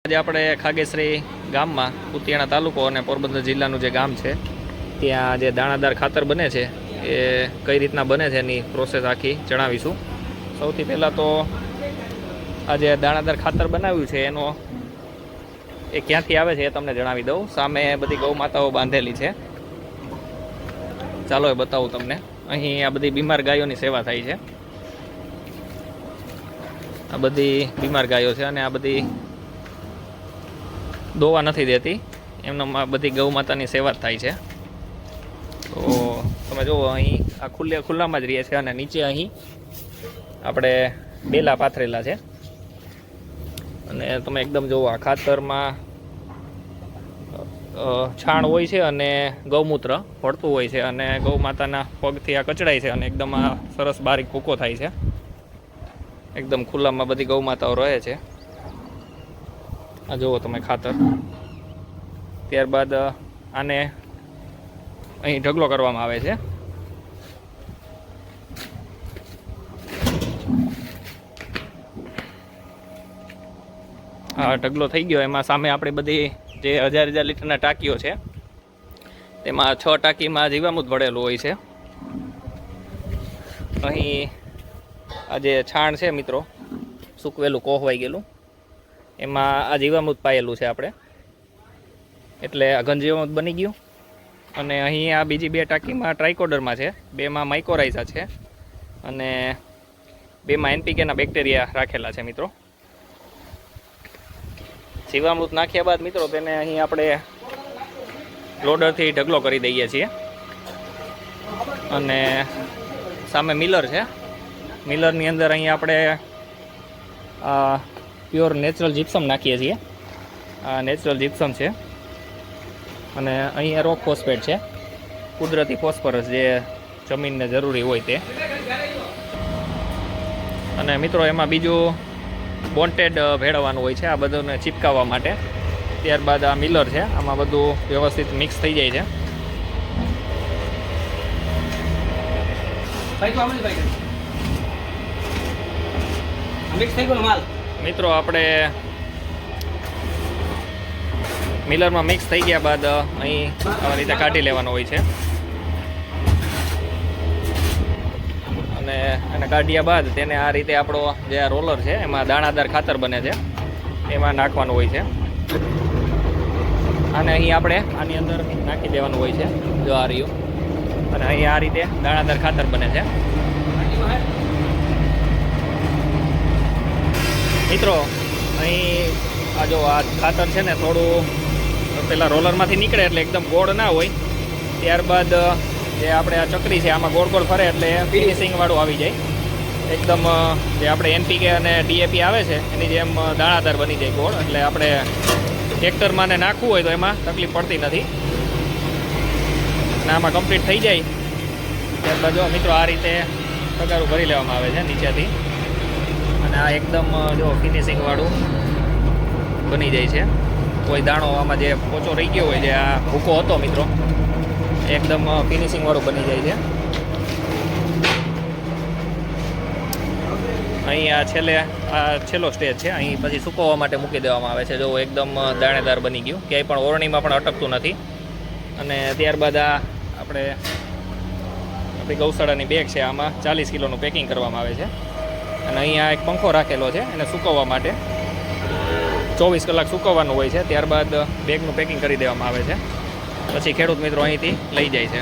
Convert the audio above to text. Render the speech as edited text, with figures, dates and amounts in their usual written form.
આજે આપણે ખાગેશ્રી ગામમાં કુતિયાણા તાલુકો અને પોરબંદર જિલ્લાનું જે ગામ છે ત્યાં જે દાણાદાર ખાતર બને છે એ કઈ રીતના બને છે એની પ્રોસેસ આખી જણાવીશું। સૌથી પહેલાં તો આ જે દાણાદાર ખાતર બનાવ્યું છે એનો એ ક્યાંથી આવે છે એ તમને જણાવી દઉં। સામે બધી ગૌ માતાઓ બાંધેલી છે, ચાલો એ બતાવું તમને। અહીં આ બધી બીમાર ગાયોની સેવા થાય છે, આ બધી બીમાર ગાયો છે અને આ બધી દોવા નથી દેતી, એમના બધી ગૌ માતાની સેવા થાય છે। તો તમે જુઓ અહીં આ ખુલ્લામાં જ રહે છે અને નીચે અહીં આપણે બેલા પાથરેલા છે અને તમે એકદમ જુઓ આ ખાતરમાં છાણ હોય છે અને ગૌમૂત્ર ભળતું હોય છે અને ગૌ માતાના પગથી આ કચડાય છે અને એકદમ આ સરસ બારીક ભૂકો થાય છે। એકદમ ખુલ્લામાં બધી ગૌ માતાઓ રહે છે। આ જુઓ તમે ખાતર। ત્યારબાદ આને અહીં ઢગલો કરવામાં આવે છે। આ ઢગલો થઈ ગયો, એમાં સામે આપણે બધી જે 1000 લીટરના ટાંકીઓ છે તેમાં 6 ટાંકીમાં જીવામૃત ભળેલું હોય છે। અહીં આ જે છાણ છે મિત્રો, સૂકવેલું કોહવાઈ ગયેલું, એમાં આ જીવામૃત પાયેલું છે આપણે, એટલે આ ઘન જીવામૃત બની ગયું। અને અહીં આ બીજી 2 ટાંકીમાં ટ્રાઇકોડરમાં છે, 2માં માઇકોરાઇઝા છે અને 2માં એનપીકેના બેક્ટેરિયા રાખેલા છે મિત્રો। જીવામૃત નાખ્યા બાદ મિત્રો તેને અહીં આપણે લોડરથી ઢગલો કરી દઈએ છીએ અને સામે મિલર છે, મિલરની અંદર અહીં આપણે પ્યોર નેચરલ જીપ્સમ નાખીએ છીએ। આ નેચરલ જીપ્સમ છે અને અહીંયા રોક ફોસ્ફેટ છે, કુદરતી ફોસ્ફરસ જે જમીનને જરૂરી હોય તે। અને મિત્રો એમાં બીજું બોન્ટેડ ભેળવવાનું હોય છે આ બધાને ચીપકાવવા માટે। ત્યારબાદ આ મિલર છે, આમાં બધું વ્યવસ્થિત મિક્સ થઈ જાય છે। મિત્રો આપણે મિલરમાં મિક્સ થઈ ગયા બાદ અહીં આવા રીતે કાઢી લેવાનો હોય છે અને એને કાઢ્યા બાદ તેને આ રીતે આપણો જે આ રોલર છે એમાં દાણાદાર ખાતર બને છે એમાં નાખવાનું હોય છે અને અહીં આપણે આની અંદર નાખી દેવાનું હોય છે, જો આ રહ્યું, અને અહીં આ રીતે દાણાદાર ખાતર બને છે। મિત્રો અહીં આ જો આ ખાતર છે ને થોડું પેલા રોલરમાંથી નીકળે એટલે એકદમ ગોળ ના હોય, ત્યારબાદ જે આપણે આ ચકરી છે આમાં ગોળ ગોળ ફરે એટલે ફિનિશિંગ વાળું આવી જાય, એકદમ જે આપણે એનપીકે અને ડીએપી આવે છે એની જેમ દાણાદાર બની જાય ગોળ, એટલે આપણે ટ્રેક્ટરમાં ને નાખવું હોય તો એમાં તકલીફ પડતી નથી અને આમાં કમ્પ્લીટ થઈ જાય ત્યારબાદ જો મિત્રો આ રીતે તગારું ભરી લેવામાં આવે છે નીચેથી અને આ એકદમ જો ફિનિશિંગ વાળું બની જાય છે। કોઈ દાણો આમાં જે પોચો રહી ગયો હોય, જે આ ભૂકો હતો મિત્રો, એકદમ ફિનિશિંગ વાળું બની જાય છે। અહીં આ છેલ્લો સ્ટેજ છે, અહીં પછી સૂકવવા માટે મૂકી દેવામાં આવે છે। જો એકદમ દાણેદાર બની ગયું, ક્યાંય પણ ઓરણીમાં પણ અટકતું નથી। અને ત્યારબાદ આ આપણી ગૌશાળાની બેગ છે, આમાં 40 કિલોનું પેકિંગ કરવામાં આવે છે અને અહીંયા એક પંખો રાખેલો છે એને સૂકવવા માટે, 24 કલાક સૂકવવાનું હોય છે, ત્યારબાદ બેગનું પેકિંગ કરી દેવામાં આવે છે, પછી ખેડૂત મિત્રો અહીંથી લઈ જાય છે।